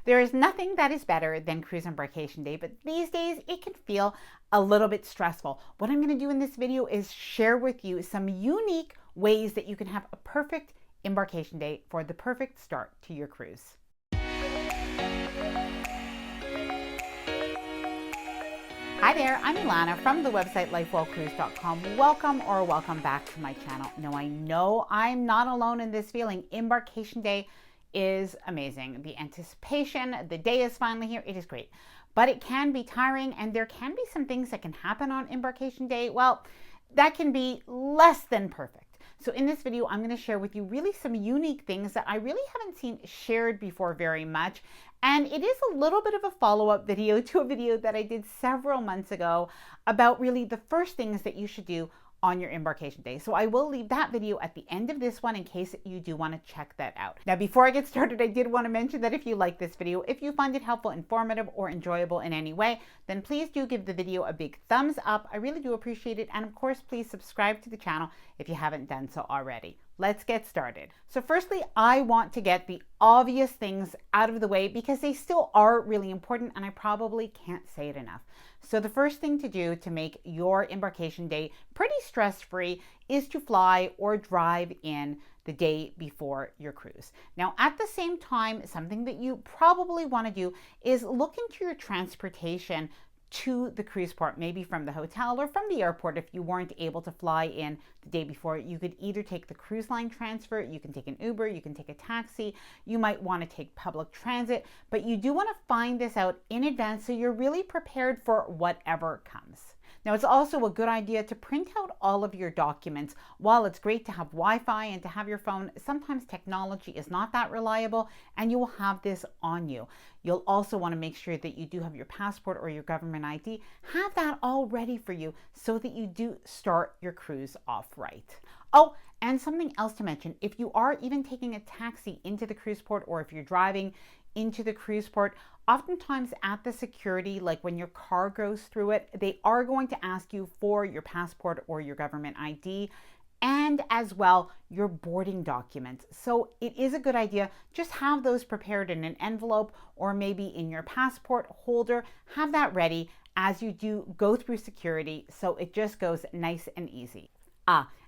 There is nothing that is better than cruise embarkation day, but these days it can feel a little bit stressful. What I'm going to do in this video is share with you some unique ways that you can have a perfect embarkation day for the perfect start to your cruise. Hi there, I'm Ilana from the website lifewellcruise.com. Welcome or welcome back to my channel. Now I know I'm not alone in this feeling. Embarkation day is amazing. The anticipation, the day is finally here. It is great, but it can be tiring, and there can be some things that can happen on embarkation day. Well, that can be less than perfect. So in this video, I'm going to share with you really some unique things that I really haven't seen shared before very much. And it is a little bit of a follow-up video to a video that I did several months ago about really the first things that you should do on your embarkation day. So I will leave that video at the end of this one in case you do want to check that out. Now, before I get started, I did want to mention that if you like this video, if you find it helpful, informative, or enjoyable in any way, then please do give the video a big thumbs up. I really do appreciate it. And of course, please subscribe to the channel if you haven't done so already. Let's get started. So firstly, I want to get the obvious things out of the way because they still are really important, and I probably can't say it enough. So the first thing to do to make your embarkation day pretty stress-free is to fly or drive in the day before your cruise. Now, at the same time, something that you probably want to do is look into your transportation to the cruise port, maybe from the hotel or from the airport. If you weren't able to fly in the day before, you could either take the cruise line transfer, you can take an Uber, you can take a taxi, you might want to take public transit, but you do want to find this out in advance so you're really prepared for whatever comes. Now, it's also a good idea to print out all of your documents. While it's great to have Wi-Fi and to have your phone, sometimes technology is not that reliable, and you will have this on you. You'll also want to make sure that you do have your passport or your government ID. Have that all ready for you so that you do start your cruise off right. Oh, and something else to mention, if you are even taking a taxi into the cruise port, or if you're driving into the cruise port, oftentimes at the security, like when your car goes through it, they are going to ask you for your passport or your government ID, and as well your boarding documents. So it is a good idea, just have those prepared in an envelope or maybe in your passport holder. Have that ready as you do go through security, so it just goes nice and easy.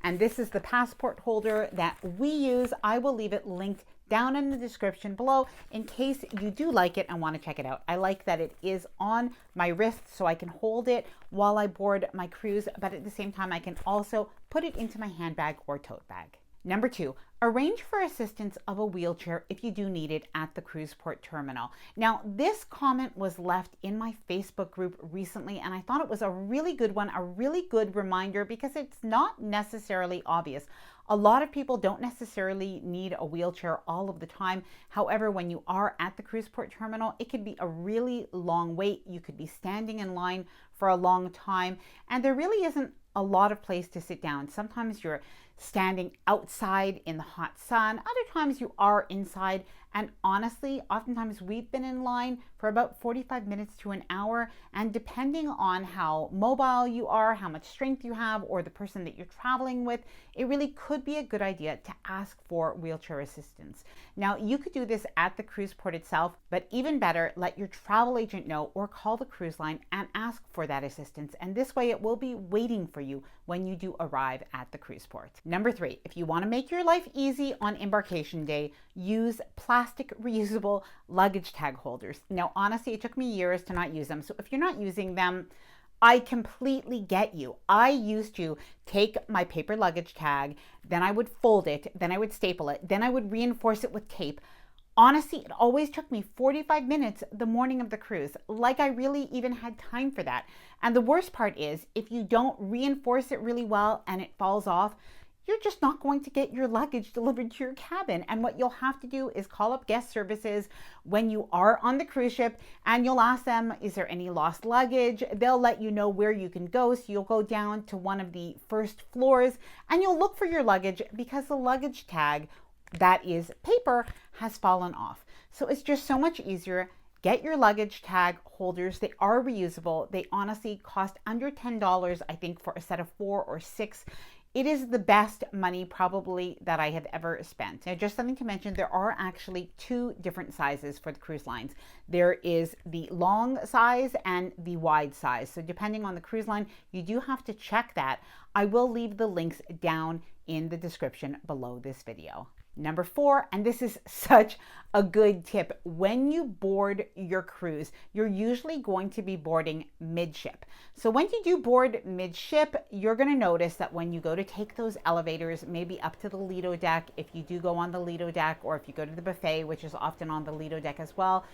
And this is the passport holder that we use. I will leave it linked down in the description below in case you do like it and want to check it out. I like that it is on my wrist so I can hold it while I board my cruise, but at the same time I can also put it into my handbag or tote bag. Number 2, arrange for assistance of a wheelchair if you do need it at the cruise port terminal. Now, this comment was left in my Facebook group recently, and I thought it was a really good one, a really good reminder, because it's not necessarily obvious. A lot of people don't necessarily need a wheelchair all of the time. However, when you are at the cruise port terminal, it could be a really long wait. You could be standing in line for a long time, and there really isn't a lot of place to sit down. Sometimes you're standing outside in the hot sun. Other times you are inside. And honestly, oftentimes we've been in line for about 45 minutes to an hour. And depending on how mobile you are, how much strength you have, or the person that you're traveling with, it really could be a good idea to ask for wheelchair assistance. Now, you could do this at the cruise port itself, but even better, let your travel agent know or call the cruise line and ask for that assistance. And this way it will be waiting for you when you do arrive at the cruise port. Number 3, if you want to make your life easy on embarkation day, use plastic reusable luggage tag holders. Now, honestly, it took me years to not use them. So if you're not using them, I completely get you. I used to take my paper luggage tag, then I would fold it, then I would staple it, then I would reinforce it with tape. Honestly, it always took me 45 minutes the morning of the cruise, like I really even had time for that. And the worst part is, if you don't reinforce it really well and it falls off, you're just not going to get your luggage delivered to your cabin. And what you'll have to do is call up guest services when you are on the cruise ship, and you'll ask them, is there any lost luggage? They'll let you know where you can go. So you'll go down to one of the first floors and you'll look for your luggage, because the luggage tag that is paper has fallen off. So it's just so much easier. Get your luggage tag holders. They are reusable. They honestly cost under $10, I think, for a set of 4 or 6. It is the best money probably that I have ever spent. Now, just something to mention, there are actually two different sizes for the cruise lines. There is the long size and the wide size. So depending on the cruise line, you do have to check that. I will leave the links down in the description below this video. Number 4, and this is such a good tip, when you board your cruise, you're usually going to be boarding midship. So when you do board midship, you're going to notice that when you go to take those elevators, maybe up to the Lido deck, if you do go on the Lido deck, or if you go to the buffet, which is often on the Lido deck as well,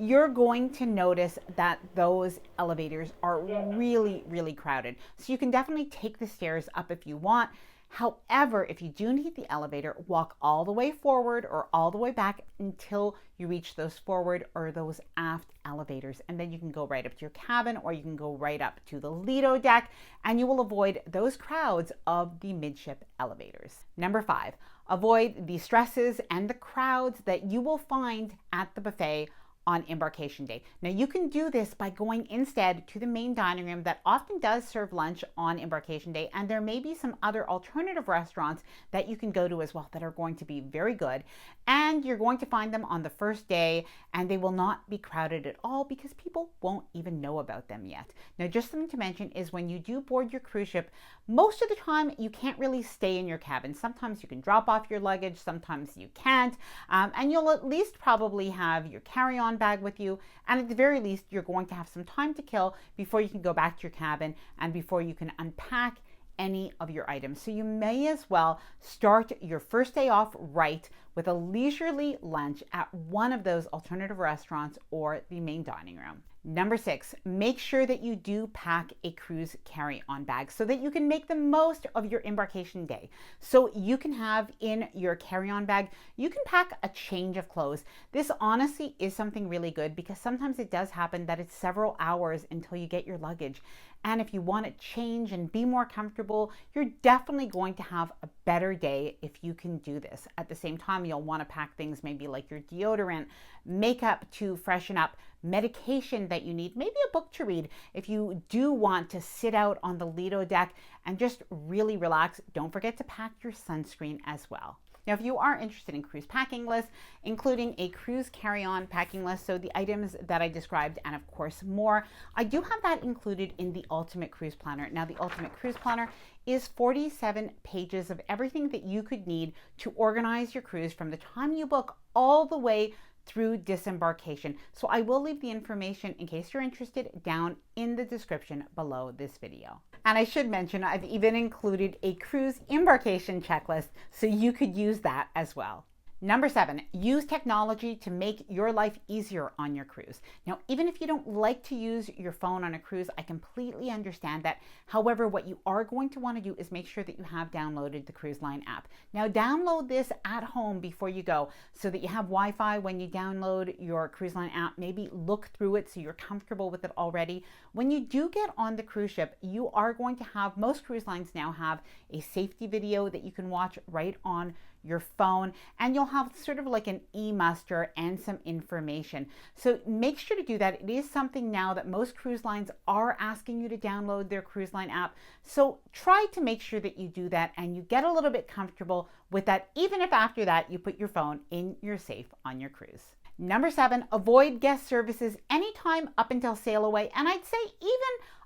you're going to notice that those elevators are really, really crowded. So you can definitely take the stairs up if you want. However, if you do need the elevator, walk all the way forward or all the way back until you reach those forward or those aft elevators. And then you can go right up to your cabin, or you can go right up to the Lido deck, and you will avoid those crowds of the midship elevators. Number 5, avoid the stresses and the crowds that you will find at the buffet on embarkation day. Now you can do this by going instead to the main dining room that often does serve lunch on embarkation day, and there may be some other alternative restaurants that you can go to as well that are going to be very good, and you're going to find them on the first day, and they will not be crowded at all because people won't even know about them yet. Now, just something to mention is when you do board your cruise ship, most of the time you can't really stay in your cabin. Sometimes you can drop off your luggage, sometimes you can't, and you'll at least probably have your carry-on bag with you, and at the very least you're going to have some time to kill before you can go back to your cabin and before you can unpack any of your items. So you may as well start your first day off right with a leisurely lunch at one of those alternative restaurants or the main dining room. Number 6, make sure that you do pack a cruise carry-on bag so that you can make the most of your embarkation day. So you can have in your carry-on bag, you can pack a change of clothes. This honestly is something really good because sometimes it does happen that it's several hours until you get your luggage. And if you want to change and be more comfortable, you're definitely going to have a better day if you can do this. At the same time, you'll want to pack things maybe like your deodorant, makeup to freshen up, medication that you need, maybe a book to read. If you do want to sit out on the Lido deck and just really relax, don't forget to pack your sunscreen as well. Now, if you are interested in cruise packing lists, including a cruise carry-on packing list, so the items that I described and of course more, I do have that included in the Ultimate Cruise Planner. Now, the Ultimate Cruise Planner is 47 pages of everything that you could need to organize your cruise from the time you book all the way through disembarkation. So I will leave the information in case you're interested down in the description below this video. And I should mention, I've even included a cruise embarkation checklist so you could use that as well. Number 7, use technology to make your life easier on your cruise. Now, even if you don't like to use your phone on a cruise, I completely understand that. However, what you are going to want to do is make sure that you have downloaded the Cruise Line app. Now, download this at home before you go so that you have Wi-Fi when you download your Cruise Line app. Maybe look through it so you're comfortable with it already. When you do get on the cruise ship, you are going to have, most cruise lines now have a safety video that you can watch right on your phone, and you'll have sort of like an e-muster and some information. So make sure to do that. It is something now that most cruise lines are asking you to download their Cruise Line app. So try to make sure that you do that and you get a little bit comfortable with that, even if after that you put your phone in your safe on your cruise. Number 7, avoid guest services anytime up until sail away, and I'd say even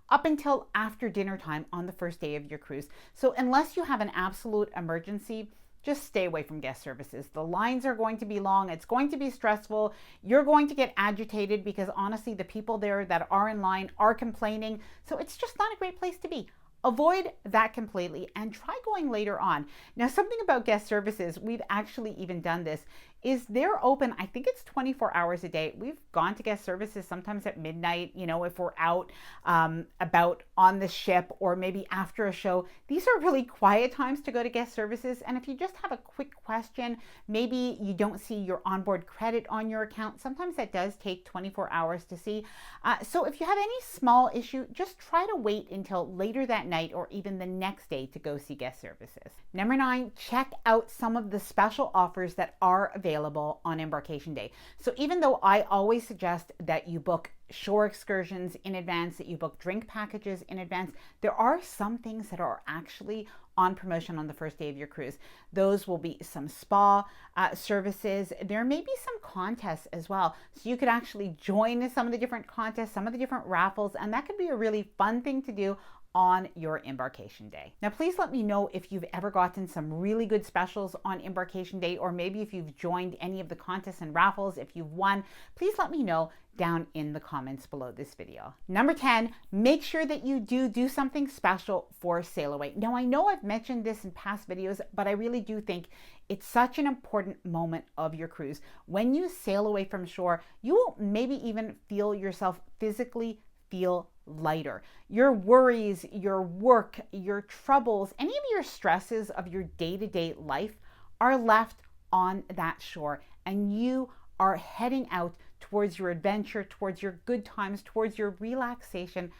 up until after dinner time on the first day of your cruise. So unless you have an absolute emergency, just stay away from guest services. The lines are going to be long. It's going to be stressful. You're going to get agitated because honestly, the people there that are in line are complaining. So it's just not a great place to be. Avoid that completely and try going later on. Now, something about guest services, we've actually even done this, is they're open, I think it's 24 hours a day. We've gone to guest services sometimes at midnight, you know, if we're out about on the ship or maybe after a show. These are really quiet times to go to guest services. And if you just have a quick question, maybe you don't see your onboard credit on your account, sometimes that does take 24 hours to see. So if you have any small issue, just try to wait until later that night or even the next day to go see guest services. Number 9, check out some of the special offers that are available on embarkation day. So even though I always suggest that you book shore excursions in advance, that you book drink packages in advance, there are some things that are actually on promotion on the first day of your cruise. Those will be some spa services. There may be some contests as well. So you could actually join some of the different contests, some of the different raffles, and that could be a really fun thing to do on your embarkation day. Now, please let me know if you've ever gotten some really good specials on embarkation day, or maybe if you've joined any of the contests and raffles, if you've won, please let me know down in the comments below this video. Number 10, make sure that you do something special for SAILAWAY. Now, I know I've mentioned this in past videos, but I really do think it's such an important moment of your cruise. When you sail away from shore, you will maybe even feel yourself physically feel lighter. Your worries, your work, your troubles, any of your stresses of your day-to-day life are left on that shore, and you are heading out towards your adventure, towards your good times, towards your relaxation.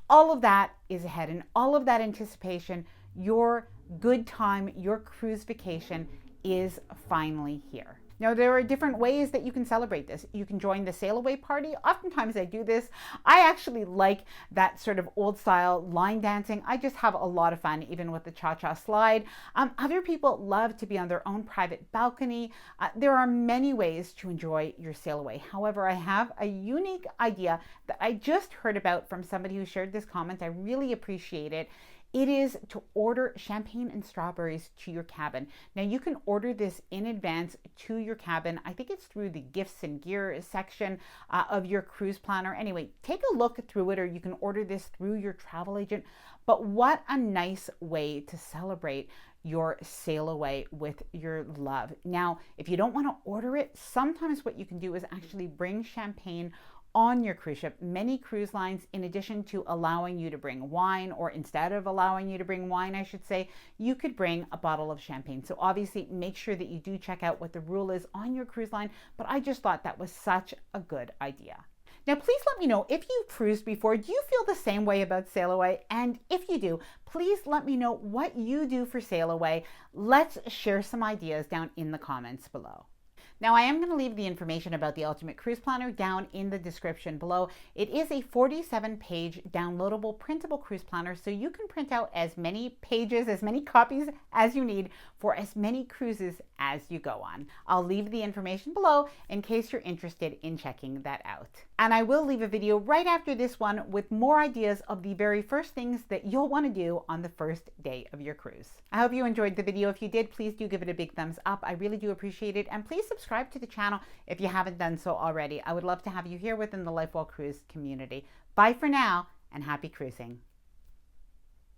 All of that is ahead, and all of that anticipation, your good time, your cruise vacation is finally here. Now, there are different ways that you can celebrate this. You can join the SAILAWAY party. Oftentimes I do this. I actually like that sort of old style line dancing. I just have a lot of fun, even with the cha-cha slide. Other people love to be on their own private balcony. There are many ways to enjoy your SAILAWAY. However, I have a unique idea that I just heard about from somebody who shared this comment. I really appreciate it. It is to order champagne and strawberries to your cabin. Now, you can order this in advance to your cabin. I think it's through the gifts and gear section of your cruise planner. Anyway, take a look through it, or you can order this through your travel agent. But what a nice way to celebrate your SAILAWAY with your love. Now, if you don't want to order it, sometimes what you can do is actually bring champagne on your cruise ship. Many cruise lines, in addition to allowing you to bring wine, or instead of allowing you to bring wine, I should say, you could bring a bottle of champagne. So obviously make sure that you do check out what the rule is on your cruise line, but I just thought that was such a good idea. Now, please let me know if you've cruised before. Do you feel the same way about SAILAWAY? And if you do, please let me know what you do for SAILAWAY. Let's share some ideas down in the comments below. Now, I am going to leave the information about the Ultimate Cruise Planner down in the description below. It is a 47-page downloadable printable cruise planner, so you can print out as many pages, as many copies as you need for as many cruises as you go on. I'll leave the information below in case you're interested in checking that out. And I will leave a video right after this one with more ideas of the very first things that you'll want to do on the first day of your cruise. I hope you enjoyed the video. If you did, please do give it a big thumbs up. I really do appreciate it. And please subscribe to the channel if you haven't done so already. I would love to have you here within the Life Well Cruise community. Bye for now, and happy cruising.